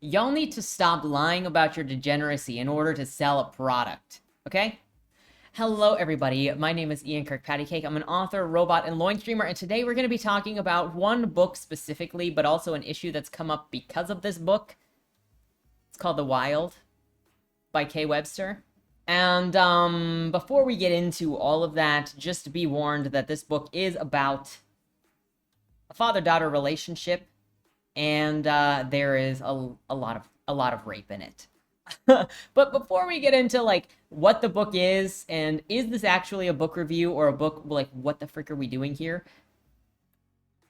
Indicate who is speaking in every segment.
Speaker 1: Y'all need to stop lying about your degeneracy in order to sell a product, okay? Hello, everybody. My name is Ian Kirkpatrick. I'm an author, robot, and loin streamer, and today we're going to be talking about one book specifically, but also an issue that's come up because of this book. It's called The Wild by Webster. And before we get into all of that, just be warned that this book is about a father-daughter relationship, and there is a lot of rape in it. But before we get into like what the book is and is this actually a book review or a book, like what the frick are we doing here,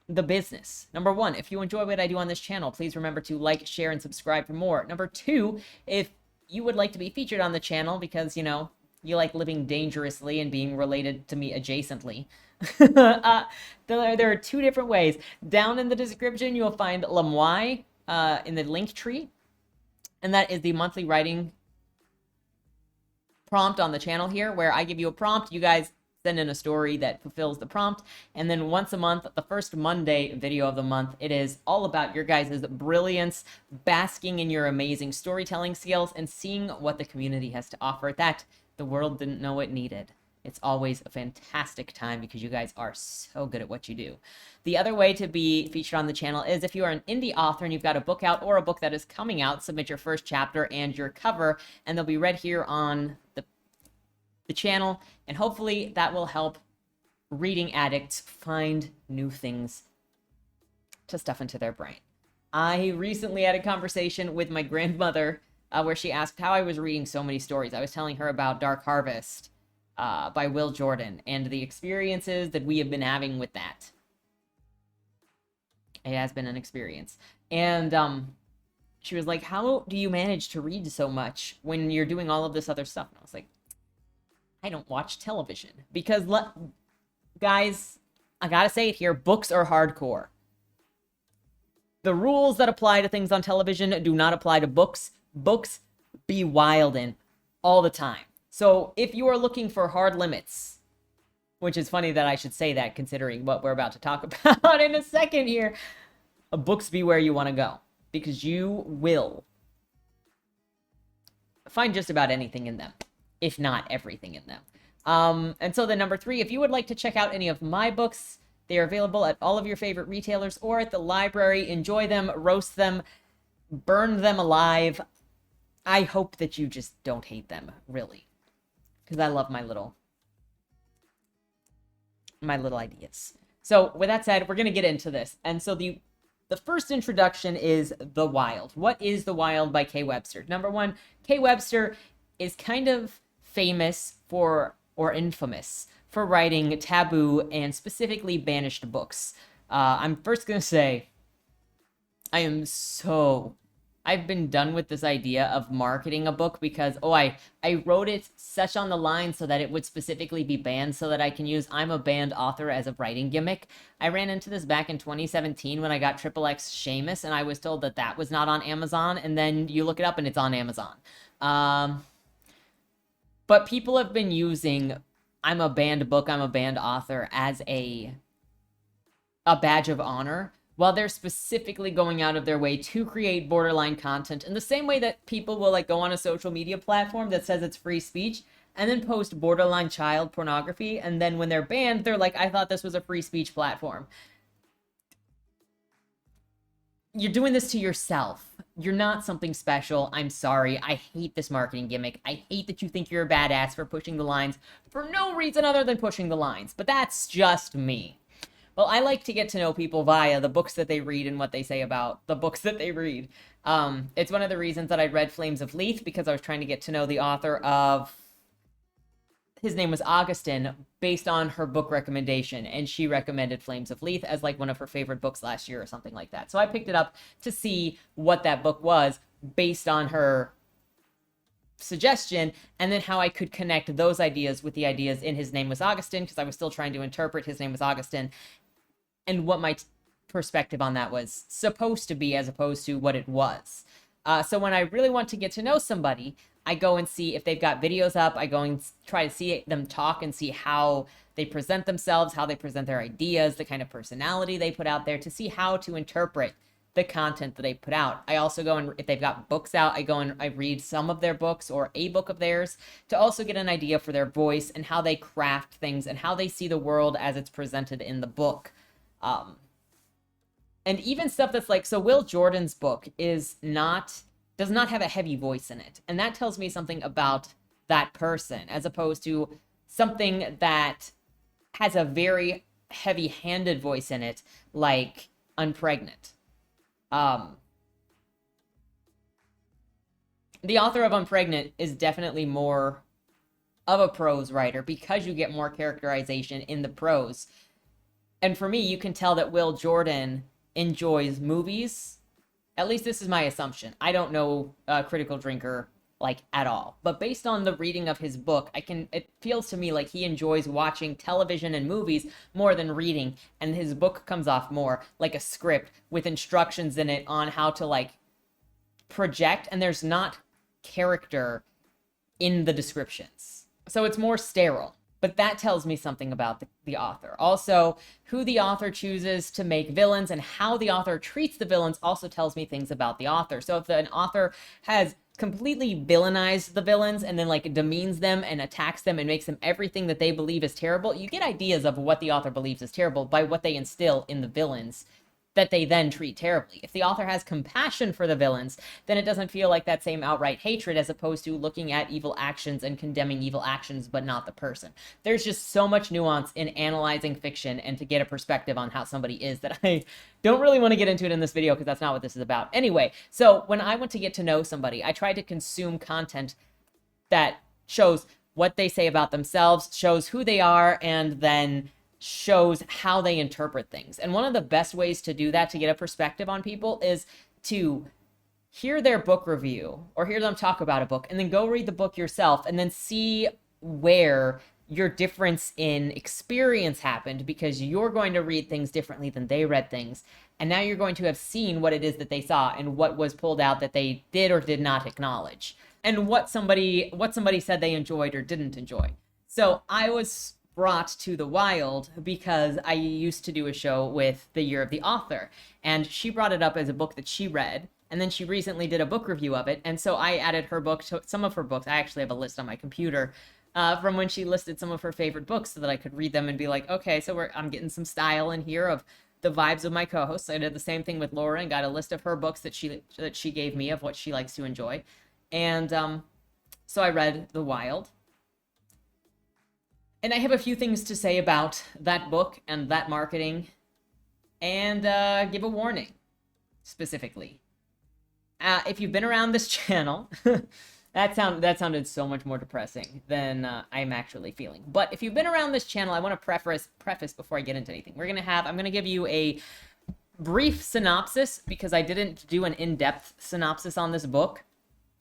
Speaker 1: the business. Number one, if you enjoy what I do on this channel, please remember to like, share, and subscribe for more. Number two, if you would like to be featured on the channel because, you know, you like living dangerously and being related to me adjacently, there are two different ways. Down in the description, you'll find Lamoy in the link tree, and that is the monthly writing prompt on the channel here, where I give you a prompt, you guys send in a story that fulfills the prompt, and then once a month, the first Monday video of the month, it is all about your guys' brilliance, basking in your amazing storytelling skills, and seeing what the community has to offer that the world didn't know it needed. It's always a fantastic time because you guys are so good at what you do. The other way to be featured on the channel is if you are an indie author and you've got a book out or a book that is coming out, submit your first chapter and your cover, and they'll be read here on the channel, and hopefully that will help reading addicts find new things to stuff into their brain. I recently had a conversation with my grandmother where she asked how I was reading so many stories. I was telling her about Dark Harvest by Will Jordan and the experiences that we have been having with that. It has been an experience. And she was like, how do you manage to read so much when you're doing all of this other stuff? And I was like, I don't watch television. Because, guys, I gotta say it here, books are hardcore. The rules that apply to things on television do not apply to books. Books be wildin' all the time. So if you are looking for hard limits, which is funny that I should say that considering what we're about to talk about in a second here, books be where you want to go. Because you will find just about anything in them, if not everything in them. And so then number three, if you would like to check out any of my books, they are available at all of your favorite retailers or at the library. Enjoy them, roast them, burn them alive. I hope that you just don't hate them, really. Because I love my little ideas. So with that said, we're going to get into this. And so the first introduction is The Wild. What is The Wild by Webster? Number one, Webster is kind of famous for, or infamous for, writing taboo and specifically banished books. I'm first going to say, I've been done with this idea of marketing a book because, I wrote it such on the line so that it would specifically be banned so that I can use I'm a banned author as a writing gimmick. I ran into this back in 2017 when I got XXX Seamus, and I was told that that was not on Amazon, and then you look it up and it's on Amazon. But people have been using I'm a banned book, I'm a banned author as a badge of honor, while they're specifically going out of their way to create borderline content in the same way that people will like go on a social media platform that says it's free speech and then post borderline child pornography, and then when they're banned, they're like, I thought this was a free speech platform. You're doing this to yourself. You're not something special. I'm sorry. I hate this marketing gimmick. I hate that you think you're a badass for pushing the lines for no reason other than pushing the lines. But that's just me. Well, I like to get to know people via the books that they read and what they say about the books that they read. It's one of the reasons that I read Flames of Lethe, because I was trying to get to know the author of... His name was Augustin, based on her book recommendation, and she recommended Flames of Lethe as like one of her favorite books last year or something like that. So I picked it up to see what that book was based on her suggestion, and then how I could connect those ideas with the ideas in His Name was Augustin, because I was still trying to interpret His Name was Augustin, and what my perspective on that was supposed to be as opposed to what it was. So when I really want to get to know somebody, I go and see if they've got videos up. I go and try to see them talk and see how they present themselves, how they present their ideas, the kind of personality they put out there, to see how to interpret the content that they put out. I also go and, if they've got books out, I go and I read some of their books or a book of theirs to also get an idea for their voice and how they craft things and how they see the world as it's presented in the book. And even stuff that's like, so Will Jordan's book does not have a heavy voice in it. And that tells me something about that person, as opposed to something that has a very heavy-handed voice in it, like Unpregnant. The author of Unpregnant is definitely more of a prose writer because you get more characterization in the prose. And for me, you can tell that Will Jordan enjoys movies. At least this is my assumption. I don't know Critical Drinker like at all, but based on the reading of his book, it feels to me like he enjoys watching television and movies more than reading, and his book comes off more like a script with instructions in it on how to like project, and there's not character in the descriptions, so it's more sterile. But that tells me something about the author. Also, who the author chooses to make villains and how the author treats the villains also tells me things about the author. So if an author has completely villainized the villains and then like demeans them and attacks them and makes them everything that they believe is terrible, you get ideas of what the author believes is terrible by what they instill in the villains that they then treat terribly. If the author has compassion for the villains, then it doesn't feel like that same outright hatred, as opposed to looking at evil actions and condemning evil actions, but not the person. There's just so much nuance in analyzing fiction and to get a perspective on how somebody is that I don't really want to get into it in this video because that's not what this is about. Anyway, so when I want to get to know somebody, I try to consume content that shows what they say about themselves, shows who they are, and then shows how they interpret things. And one of the best ways to do that, to get a perspective on people, is to hear their book review or hear them talk about a book and then go read the book yourself and then see where your difference in experience happened, because you're going to read things differently than they read things. And now you're going to have seen what it is that they saw and what was pulled out that they did or did not acknowledge, and what somebody said they enjoyed or didn't enjoy. So I was brought to the wild because I used to do a show with the Year of the Author, and she brought it up as a book that she read, and then she recently did a book review of it, and so I added her book to some of her books. I actually have a list on my computer from when she listed some of her favorite books so that I could read them and be like, okay, so I'm getting some style in here of the vibes of my co-hosts. I did the same thing with Laura and got a list of her books that she gave me of what she likes to enjoy, and so I read The Wild. And I have a few things to say about that book and that marketing, and give a warning, specifically. If you've been around this channel, that sounded so much more depressing than I'm actually feeling. But if you've been around this channel, I want to preface before I get into anything. I'm going to give you a brief synopsis, because I didn't do an in-depth synopsis on this book.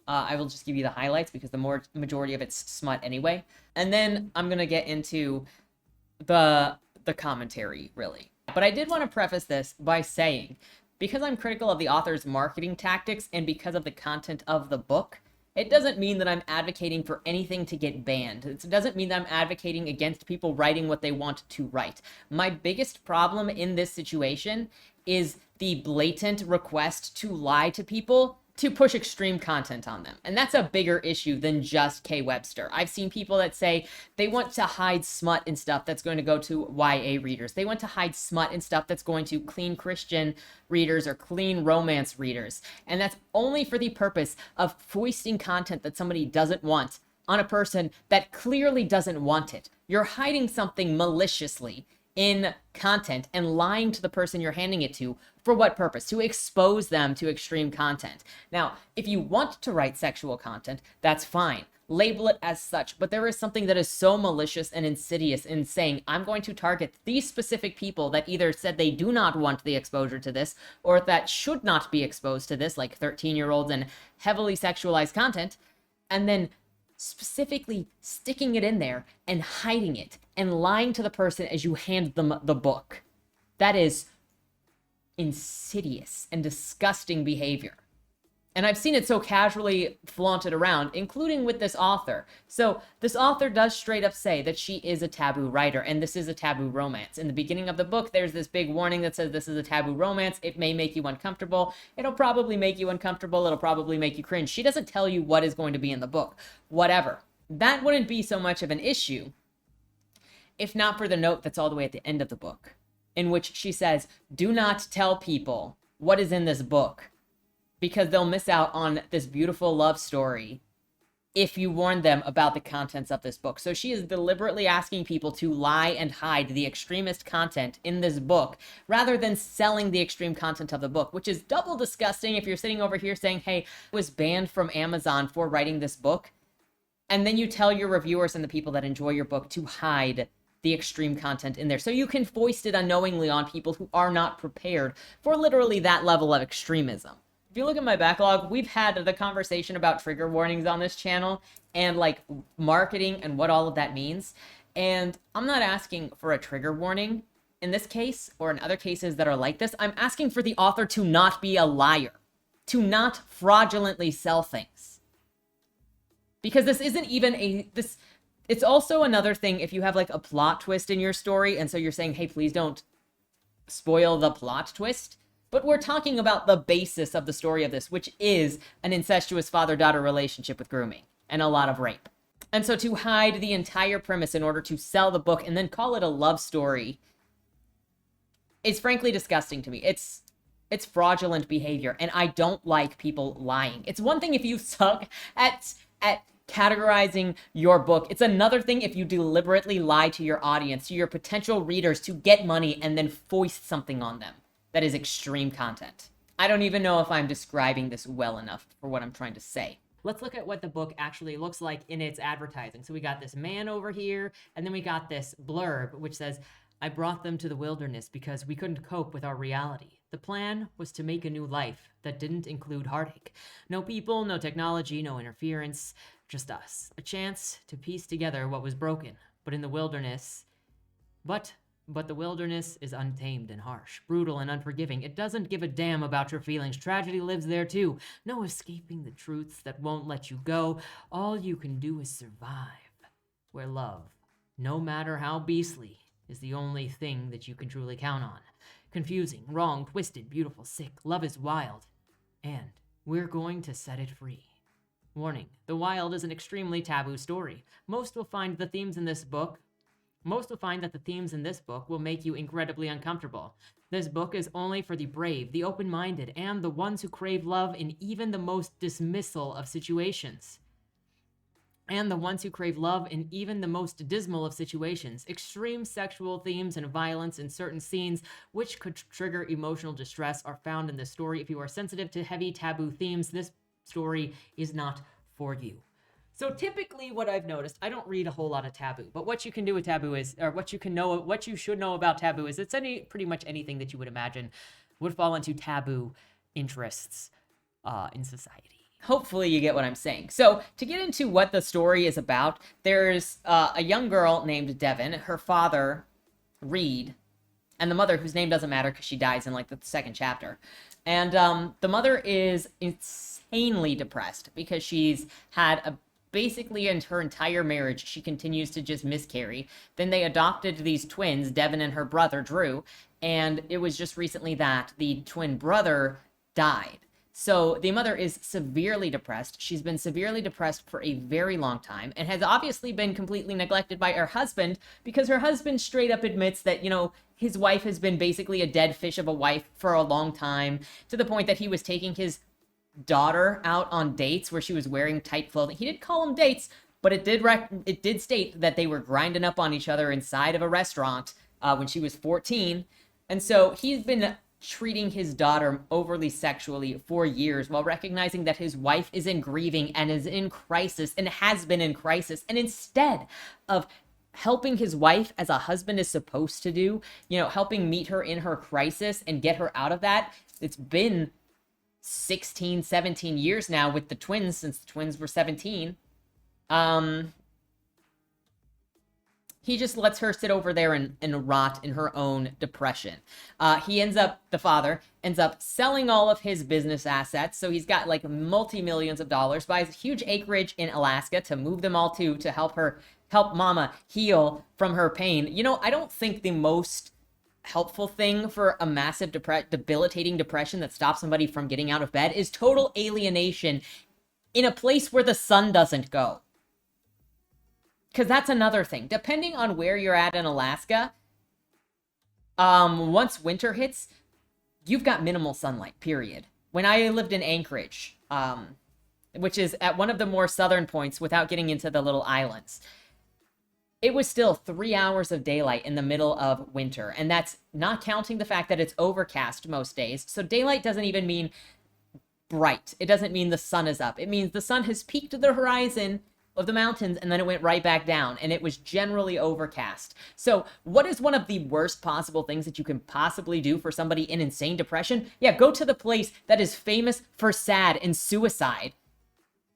Speaker 1: I will just give you the highlights because the majority of it's smut anyway. And then I'm going to get into the commentary, really. But I did want to preface this by saying, because I'm critical of the author's marketing tactics and because of the content of the book, it doesn't mean that I'm advocating for anything to get banned. It doesn't mean that I'm advocating against people writing what they want to write. My biggest problem in this situation is the blatant request to lie to people to push extreme content on them. And that's a bigger issue than just K. Webster. I've seen people that say they want to hide smut and stuff that's going to go to YA readers. They want to hide smut and stuff that's going to clean Christian readers or clean romance readers. And that's only for the purpose of foisting content that somebody doesn't want on a person that clearly doesn't want it. You're hiding something maliciously in content and lying to the person you're handing it to. For what purpose? To expose them to extreme content. Now, if you want to write sexual content, that's fine. Label it as such. But there is something that is so malicious and insidious in saying, I'm going to target these specific people that either said they do not want the exposure to this, or that should not be exposed to this, like 13-year-olds and heavily sexualized content, and then specifically sticking it in there and hiding it and lying to the person as you hand them the book. That is insidious and disgusting behavior. And I've seen it so casually flaunted around, including with this author. So this author does straight up say that she is a taboo writer, and this is a taboo romance. In the beginning of the book, there's this big warning that says this is a taboo romance. It may make you uncomfortable. It'll probably make you uncomfortable. It'll probably make you cringe. She doesn't tell you what is going to be in the book. Whatever. That wouldn't be so much of an issue if not for the note that's all the way at the end of the book, in which she says, do not tell people what is in this book, because they'll miss out on this beautiful love story if you warn them about the contents of this book. So she is deliberately asking people to lie and hide the extremist content in this book rather than selling the extreme content of the book, which is double disgusting if you're sitting over here saying, hey, I was banned from Amazon for writing this book. And then you tell your reviewers and the people that enjoy your book to hide the extreme content in there. So you can foist it unknowingly on people who are not prepared for literally that level of extremism. If you look at my backlog, we've had the conversation about trigger warnings on this channel and like marketing and what all of that means. And I'm not asking for a trigger warning in this case or in other cases that are like this. I'm asking for the author to not be a liar, to not fraudulently sell things. Because this isn't even it's also another thing if you have like a plot twist in your story. And so you're saying, hey, please don't spoil the plot twist. But we're talking about the basis of the story of this, which is an incestuous father-daughter relationship with grooming and a lot of rape. And so to hide the entire premise in order to sell the book and then call it a love story is frankly disgusting to me. It's fraudulent behavior, and I don't like people lying. It's one thing if you suck at categorizing your book. It's another thing if you deliberately lie to your audience, to your potential readers, to get money and then foist something on them that is extreme content. I don't even know if I'm describing this well enough for what I'm trying to say. Let's look at what the book actually looks like in its advertising. So we got this man over here, and then we got this blurb, which says, I brought them to the wilderness because we couldn't cope with our reality. The plan was to make a new life that didn't include heartache. No people, no technology, no interference, just us. A chance to piece together what was broken. But in the wilderness, but the wilderness is untamed and harsh, brutal and unforgiving. It doesn't give a damn about your feelings. Tragedy lives there too. No escaping the truths that won't let you go. All you can do is survive. Where love, no matter how beastly, is the only thing that you can truly count on. Confusing, wrong, twisted, beautiful, sick. Love is wild. And we're going to set it free. Warning, The Wild is an extremely taboo story. Most will find that the themes in this book will make you incredibly uncomfortable. This book is only for the brave, the open-minded, and the ones who crave love in even the most dismal of situations. Extreme sexual themes and violence in certain scenes, which could trigger emotional distress, are found in this story. If you are sensitive to heavy taboo themes, this story is not for you. So typically what I've noticed, I don't read a whole lot of taboo, but what you can do with taboo is, or what you should know about taboo is it's pretty much anything that you would imagine would fall into taboo interests in society. Hopefully you get what I'm saying. So to get into what the story is about, there's a young girl named Devin, her father, Reed, and the mother, whose name doesn't matter because she dies in like the second chapter. And the mother is insanely depressed because she's had basically in her entire marriage, she continues to just miscarry. Then they adopted these twins, Devin and her brother, Drew, and it was just recently that the twin brother died. So the mother is severely depressed. She's been severely depressed for a very long time and has obviously been completely neglected by her husband because her husband straight up admits that, his wife has been basically a dead fish of a wife for a long time, to the point that he was taking his daughter out on dates where she was wearing tight clothing. He did call them dates, but it did state that they were grinding up on each other inside of a restaurant when she was 14. And so he's been treating his daughter overly sexually for years while recognizing that his wife is in grieving and is in crisis and has been in crisis. And instead of helping his wife as a husband is supposed to do, helping meet her in her crisis and get her out of that, it's been 16, 17 years now with the twins, since the twins were 17. He just lets her sit over there and rot in her own depression. The father ends up selling all of his business assets. So he's got like multi-millions of dollars, buys a huge acreage in Alaska to move them all to help mama heal from her pain. I don't think the most helpful thing for a massive debilitating depression that stops somebody from getting out of bed is total alienation in a place where the sun doesn't go. Because that's another thing. Depending on where you're at in Alaska, once winter hits, you've got minimal sunlight, period. When I lived in Anchorage, which is at one of the more southern points without getting into the little islands, it was still 3 hours of daylight in the middle of winter. And that's not counting the fact that it's overcast most days. So daylight doesn't even mean bright. It doesn't mean the sun is up. It means the sun has peaked at the horizon of the mountains, and then it went right back down, and it was generally overcast. So what is one of the worst possible things that you can possibly do for somebody in insane depression? Yeah, go to the place that is famous for sad and suicide,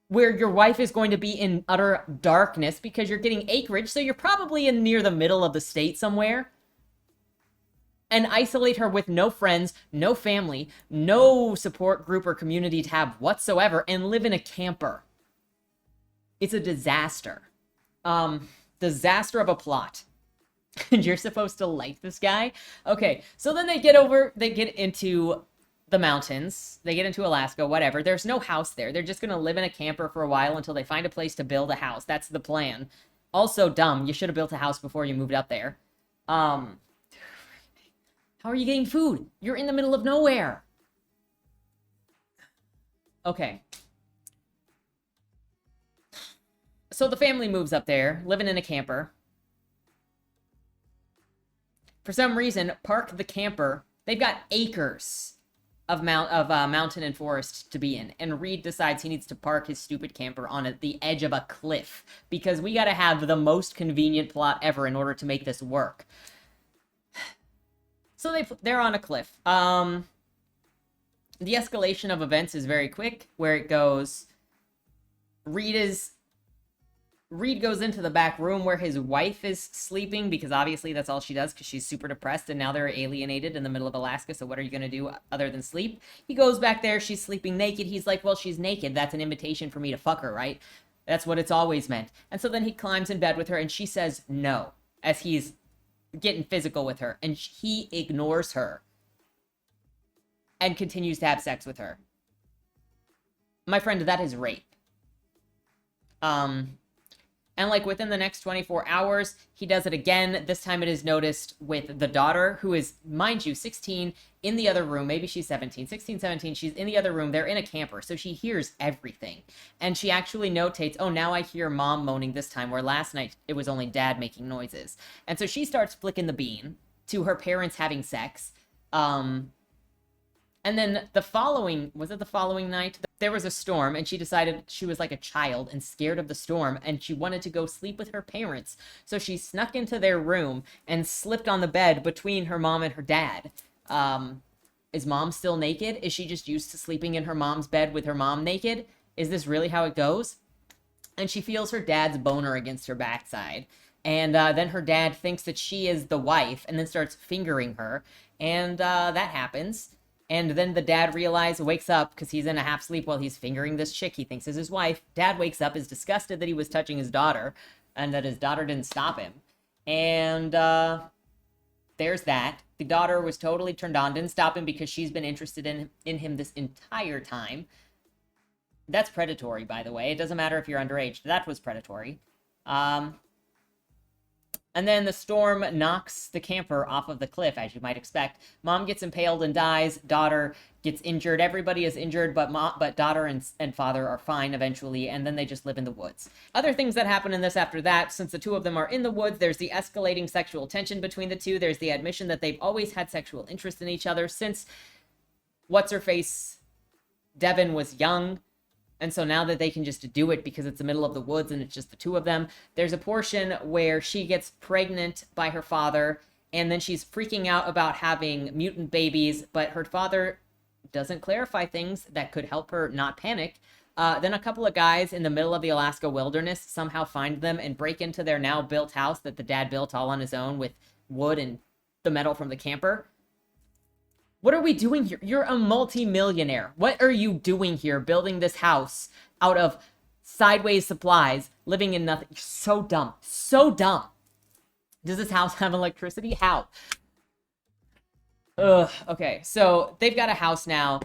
Speaker 1: where your wife is going to be in utter darkness because you're getting acreage, so you're probably in near the middle of the state somewhere, and isolate her with no friends, no family, no support group or community tab whatsoever, and live in a camper. It's a disaster. Disaster of a plot. And you're supposed to like this guy? Okay, so then they get into the mountains. They get into Alaska, whatever. There's no house there. They're just going to live in a camper for a while until they find a place to build a house. That's the plan. Also dumb. You should have built a house before you moved up there. How are you getting food? You're in the middle of nowhere. Okay. So the family moves up there, living in a camper. For some reason, park the camper. They've got acres of mountain and forest to be in. And Reed decides he needs to park his stupid camper on the edge of a cliff. Because we gotta have the most convenient plot ever in order to make this work. So they're on a cliff. The escalation of events is very quick, where it goes... Reed goes into the back room where his wife is sleeping, because obviously that's all she does, because she's super depressed, and now they're alienated in the middle of Alaska, so what are you going to do other than sleep? He goes back there, she's sleeping naked. He's like, well, she's naked. That's an invitation for me to fuck her, right? That's what it's always meant. And so then he climbs in bed with her, and she says no, as he's getting physical with her, and he ignores her and continues to have sex with her. My friend, that is rape. And like within the next 24 hours, he does it again. This time it is noticed with the daughter, who is, mind you, 16, in the other room. Maybe she's 17, 16, 17. She's in the other room. They're in a camper, so she hears everything. And she actually notates, oh, now I hear mom moaning this time, where last night it was only dad making noises. And so she starts flicking the bean to her parents having sex. And then the following night? There was a storm, and she decided she was like a child and scared of the storm, and she wanted to go sleep with her parents. So she snuck into their room and slipped on the bed between her mom and her dad. Is mom still naked? Is she just used to sleeping in her mom's bed with her mom naked? Is this really how it goes? And she feels her dad's boner against her backside. And then her dad thinks that she is the wife and then starts fingering her. And that happens. And then the dad wakes up because he's in a half sleep while he's fingering this chick he thinks is his wife. Dad wakes up, is disgusted that he was touching his daughter and that his daughter didn't stop him. And there's that. The daughter was totally turned on, didn't stop him because she's been interested in him this entire time. That's predatory, by the way. It doesn't matter if you're underage. That was predatory. And then the storm knocks the camper off of the cliff, as you might expect. Mom gets impaled and dies. Daughter gets injured. Everybody is injured, but daughter and father are fine eventually, and then they just live in the woods. Other things that happen in this after that, since the two of them are in the woods, there's the escalating sexual tension between the two. There's the admission that they've always had sexual interest in each other since what's-her-face Devin was young. And so now that they can just do it because it's the middle of the woods and it's just the two of them, there's a portion where she gets pregnant by her father, and then she's freaking out about having mutant babies, but her father doesn't clarify things that could help her not panic. Then a couple of guys in the middle of the Alaska wilderness somehow find them and break into their now built house that the dad built all on his own with wood and the metal from the camper. What are we doing here? You're a multi-millionaire. What are you doing here building this house out of sideways supplies, living in nothing? You're so dumb. So dumb. Does this house have electricity? How? Ugh. Okay, so they've got a house now.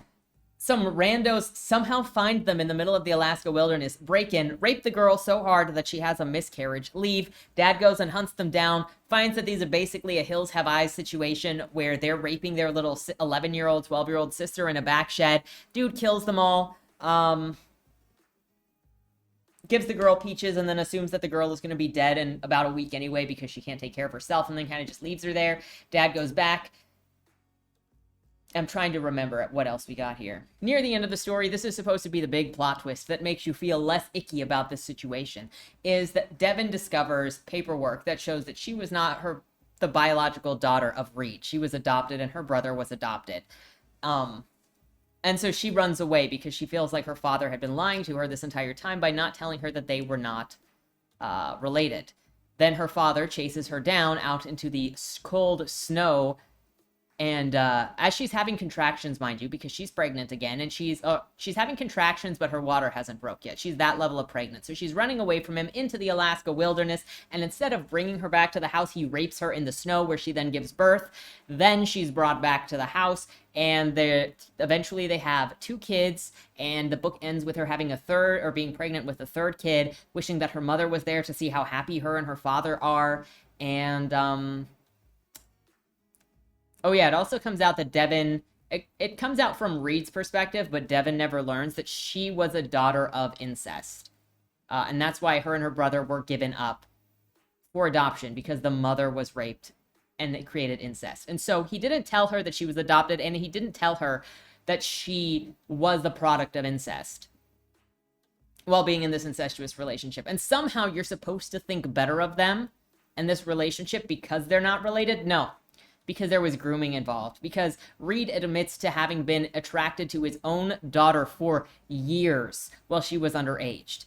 Speaker 1: Some randos somehow find them in the middle of the Alaska wilderness, break in, rape the girl so hard that she has a miscarriage, leave. Dad goes and hunts them down, finds that these are basically a Hills Have Eyes situation where they're raping their little 11-year-old, 12-year-old sister in a back shed. Dude kills them all, gives the girl peaches, and then assumes that the girl is going to be dead in about a week anyway because she can't take care of herself, and then kind of just leaves her there. Dad goes back. I'm trying to remember what else we got here. Near the end of the story, this is supposed to be the big plot twist that makes you feel less icky about this situation, is that Devin discovers paperwork that shows that she was not the biological daughter of Reed. She was adopted and her brother was adopted. And so she runs away because she feels like her father had been lying to her this entire time by not telling her that they were not related. Then her father chases her down out into the cold snow. And as she's having contractions, mind you, because she's pregnant again, and she's having contractions, but her water hasn't broke yet. She's that level of pregnant. So she's running away from him into the Alaska wilderness. And instead of bringing her back to the house, he rapes her in the snow where she then gives birth. Then she's brought back to the house, and eventually they have 2 kids. And the book ends with her having a third, or being pregnant with a third kid, wishing that her mother was there to see how happy her and her father are. And oh yeah, it also comes out that Devin, it comes out from Reed's perspective, but Devin never learns that she was a daughter of incest. And that's why her and her brother were given up for adoption, because the mother was raped and it created incest. And so he didn't tell her that she was adopted, and he didn't tell her that she was the product of incest while being in this incestuous relationship. And somehow you're supposed to think better of them and this relationship because they're not related? No. Because there was grooming involved. Because Reed admits to having been attracted to his own daughter for years while she was underage.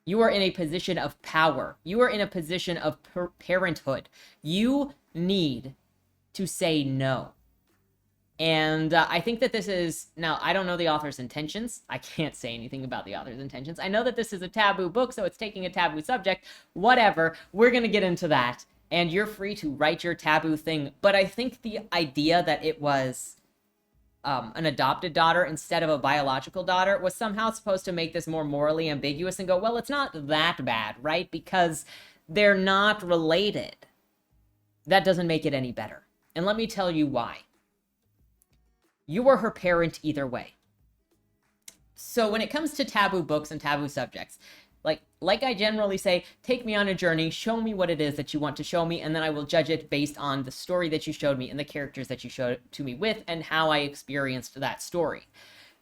Speaker 1: You are in a position of power. You are in a position of parenthood. You need to say no. And I think that this is... Now, I don't know the author's intentions. I can't say anything about the author's intentions. I know that this is a taboo book, so it's taking a taboo subject. Whatever. We're going to get into that. And you're free to write your taboo thing. But I think the idea that it was an adopted daughter instead of a biological daughter was somehow supposed to make this more morally ambiguous and go, well, it's not that bad, right? Because they're not related. That doesn't make it any better. And let me tell you why. You were her parent either way. So when it comes to taboo books and taboo subjects, like I generally say, take me on a journey, show me what it is that you want to show me, and then I will judge it based on the story that you showed me and the characters that you showed it to me with and how I experienced that story.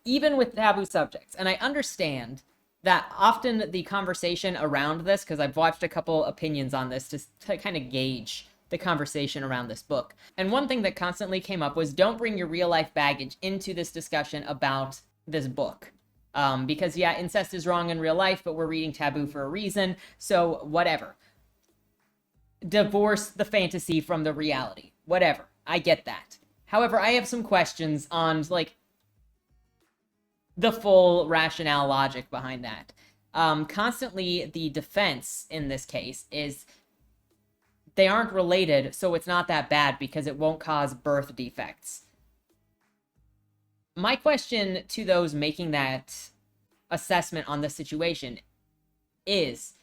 Speaker 1: Even with taboo subjects. And I understand that often the conversation around this, because I've watched a couple opinions on this to kind of gauge the conversation around this book. And one thing that constantly came up was, don't bring your real life baggage into this discussion about this book. Because yeah, incest is wrong in real life, but we're reading taboo for a reason, so whatever. Divorce the fantasy from the reality. Whatever. I get that. However, I have some questions on, the full rationale logic behind that. Constantly, the defense in this case is they aren't related, so it's not that bad because it won't cause birth defects. My question to those making that assessment on the situation is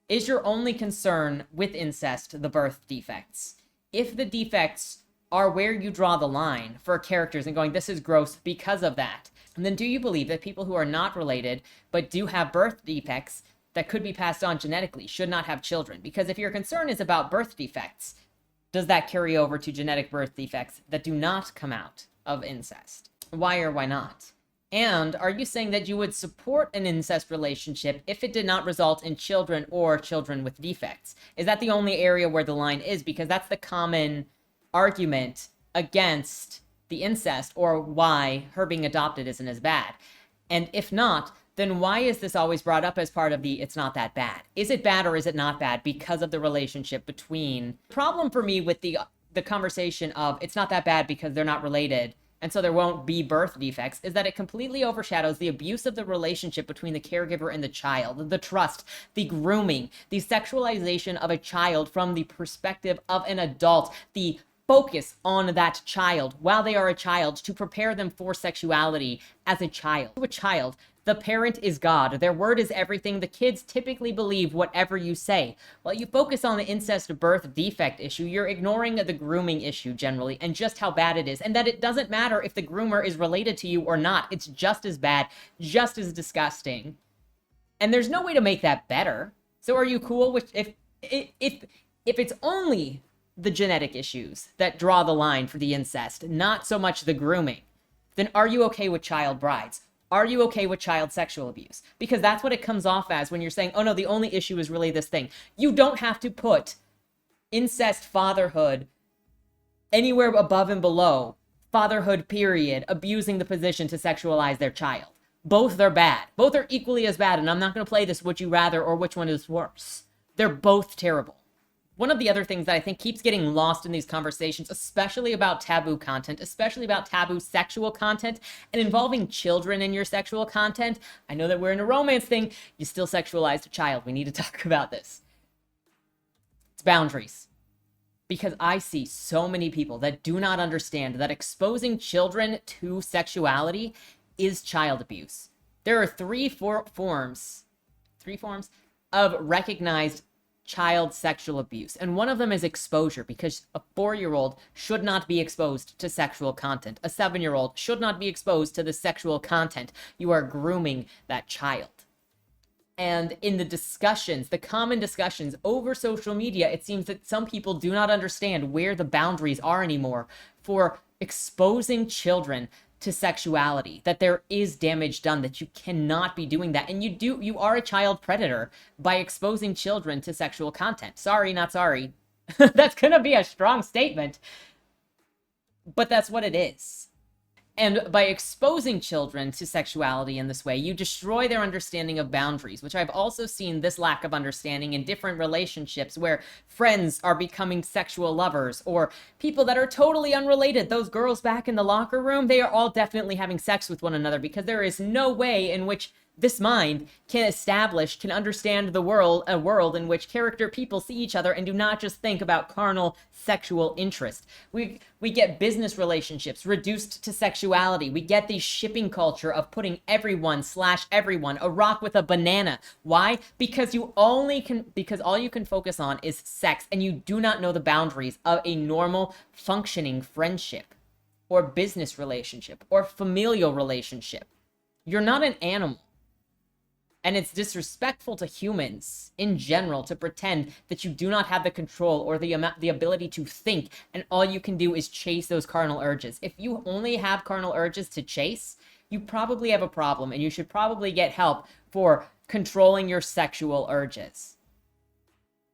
Speaker 1: your only concern with incest the birth defects? If the defects are where you draw the line for characters and going, this is gross because of that, and then do you believe that people who are not related but do have birth defects that could be passed on genetically should not have children? Because if your concern is about birth defects, does that carry over to genetic birth defects that do not come out of incest? Why or why not? And are you saying that you would support an incest relationship if it did not result in children or children with defects? Is that the only area where the line is? Because that's the common argument against the incest, or why her being adopted isn't as bad. And if not, then why is this always brought up as part of the it's not that bad? Is it bad or is it not bad because of the relationship between... Problem for me with the conversation of it's not that bad because they're not related and so there won't be birth defects is that it completely overshadows the abuse of the relationship between the caregiver and the child, the trust, the grooming, the sexualization of a child from the perspective of an adult, the focus on that child while they are a child to prepare them for sexuality as a child. To a child, the parent is God. Their word is everything. The kids typically believe whatever you say. While you focus on the incest birth defect issue, you're ignoring the grooming issue generally and just how bad it is. And that it doesn't matter if the groomer is related to you or not. It's just as bad, just as disgusting. And there's no way to make that better. So are you cool with if it's only the genetic issues that draw the line for the incest, not so much the grooming, then are you okay with child brides? Are you okay with child sexual abuse? Because that's what it comes off as when you're saying, oh no, the only issue is really this thing. You don't have to put incest fatherhood anywhere above and below fatherhood period, abusing the position to sexualize their child. Both are bad. Both are equally as bad. And I'm not going to play this would you rather or which one is worse. They're both terrible. One of the other things that I think keeps getting lost in these conversations, especially about taboo content, especially about taboo sexual content, and involving children in your sexual content. I know that we're in a romance thing. You still sexualized a child. We need to talk about this. It's boundaries. Because I see so many people that do not understand that exposing children to sexuality is child abuse. There are three forms of recognized child sexual abuse. And one of them is exposure, because a 4-year-old should not be exposed to sexual content. A 7-year-old should not be exposed to the sexual content. You are grooming that child. And in the discussions, the common discussions over social media, it seems that some people do not understand where the boundaries are anymore for exposing children to sexuality, that there is damage done, that you cannot be doing that. And you are a child predator by exposing children to sexual content. Sorry, not sorry. That's gonna be a strong statement, but that's what it is. And by exposing children to sexuality in this way, you destroy their understanding of boundaries, which I've also seen this lack of understanding in different relationships where friends are becoming sexual lovers, or people that are totally unrelated. Those girls back in the locker room, they are all definitely having sex with one another because there is no way in which this mind can understand a world in which character people see each other and do not just think about carnal sexual interest. We get business relationships reduced to sexuality. We get the shipping culture of putting everyone a rock with a banana. Why? Because all you can focus on is sex, and you do not know the boundaries of a normal functioning friendship or business relationship or familial relationship. You're not an animal. And it's disrespectful to humans in general to pretend that you do not have the control or the ability to think, and all you can do is chase those carnal urges. If you only have carnal urges to chase, you probably have a problem, and you should probably get help for controlling your sexual urges.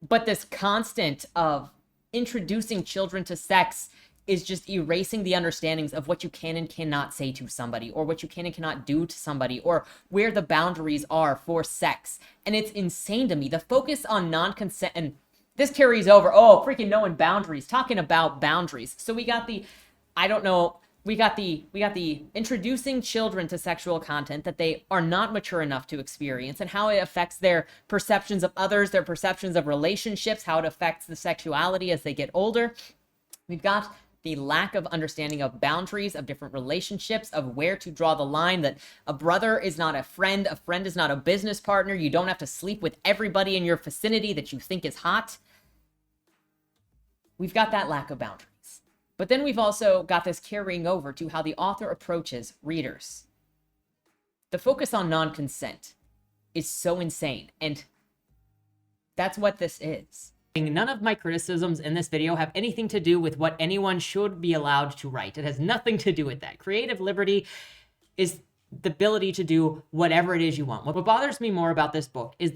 Speaker 1: But this constant of introducing children to sex is just erasing the understandings of what you can and cannot say to somebody, or what you can and cannot do to somebody, or where the boundaries are for sex. And it's insane to me. The focus on non-consent, and this carries over, freaking knowing boundaries, talking about boundaries. So we got the introducing children to sexual content that they are not mature enough to experience, and how it affects their perceptions of others, their perceptions of relationships, how it affects the sexuality as they get older. We've got the lack of understanding of boundaries of different relationships, of where to draw the line, that a brother is not a friend is not a business partner. You don't have to sleep with everybody in your vicinity that you think is hot. We've got that lack of boundaries. But then we've also got this carrying over to how the author approaches readers. The focus on non-consent is so insane, and that's what this is. None of my criticisms in this video have anything to do with what anyone should be allowed to write. It has nothing to do with that. Creative liberty is the ability to do whatever it is you want. What bothers me more about this book is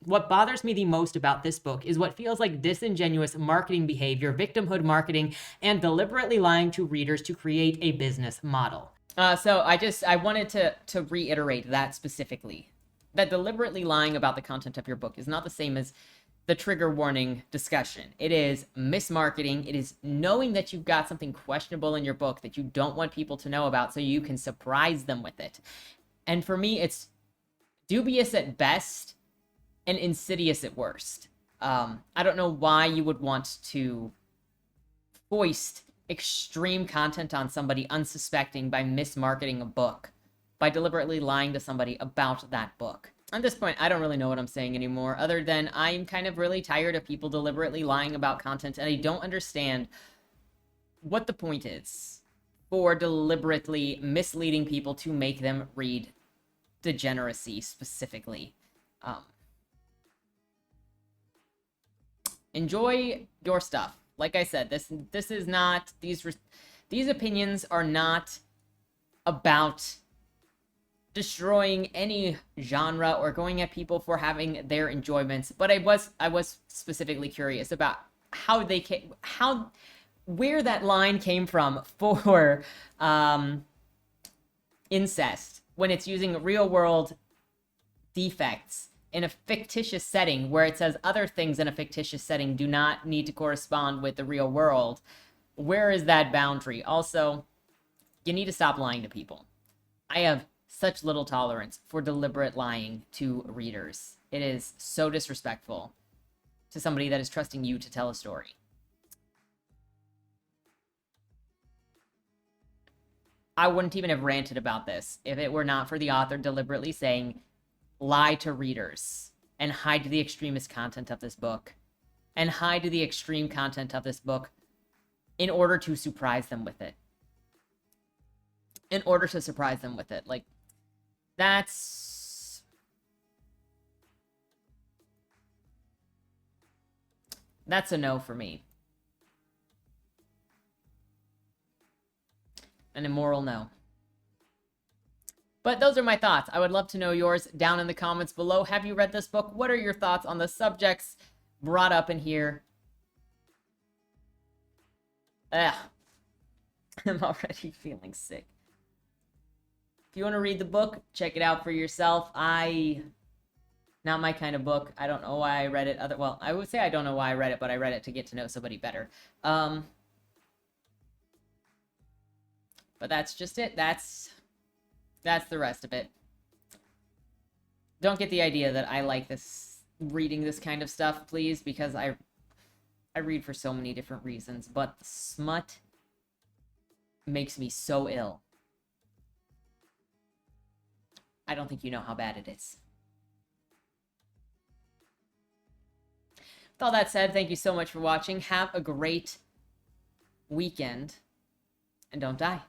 Speaker 1: what bothers me the most about this book is what feels like disingenuous marketing behavior, victimhood marketing, and deliberately lying to readers to create a business model. So I wanted to reiterate that specifically. That deliberately lying about the content of your book is not the same as the trigger warning discussion. It is mismarketing. It is knowing that you've got something questionable in your book that you don't want people to know about so you can surprise them with it. And for me, it's dubious at best and insidious at worst. I don't know why you would want to foist extreme content on somebody unsuspecting by mismarketing a book, by deliberately lying to somebody about that book. At this point, I don't really know what I'm saying anymore, other than I'm kind of really tired of people deliberately lying about content, and I don't understand what the point is for deliberately misleading people to make them read degeneracy specifically. Enjoy your stuff. Like I said, this is not, these opinions are not about destroying any genre or going at people for having their enjoyments, but I was specifically curious about where that line came from for incest when it's using real world defects in a fictitious setting where it says other things in a fictitious setting do not need to correspond with the real world. Where is that boundary? Also, you need to stop lying to people. I have such little tolerance for deliberate lying to readers. It is so disrespectful to somebody that is trusting you to tell a story. I wouldn't even have ranted about this if it were not for the author deliberately saying, lie to readers and hide the extremist content of this book and hide the extreme content of this book in order to surprise them with it. Like, that's a no for me. An immoral no. But those are my thoughts. I would love to know yours down in the comments below. Have you read this book? What are your thoughts on the subjects brought up in here? I'm already feeling sick. If you want to read the book, check it out for yourself. Not my kind of book. I don't know why I read it. Well, I would say I don't know why I read it, but I read it to get to know somebody better. But that's just it. That's the rest of it. Don't get the idea that I like reading this kind of stuff, please, because I read for so many different reasons, but the smut makes me so ill. I don't think you know how bad it is. With all that said, thank you so much for watching. Have a great weekend, and don't die.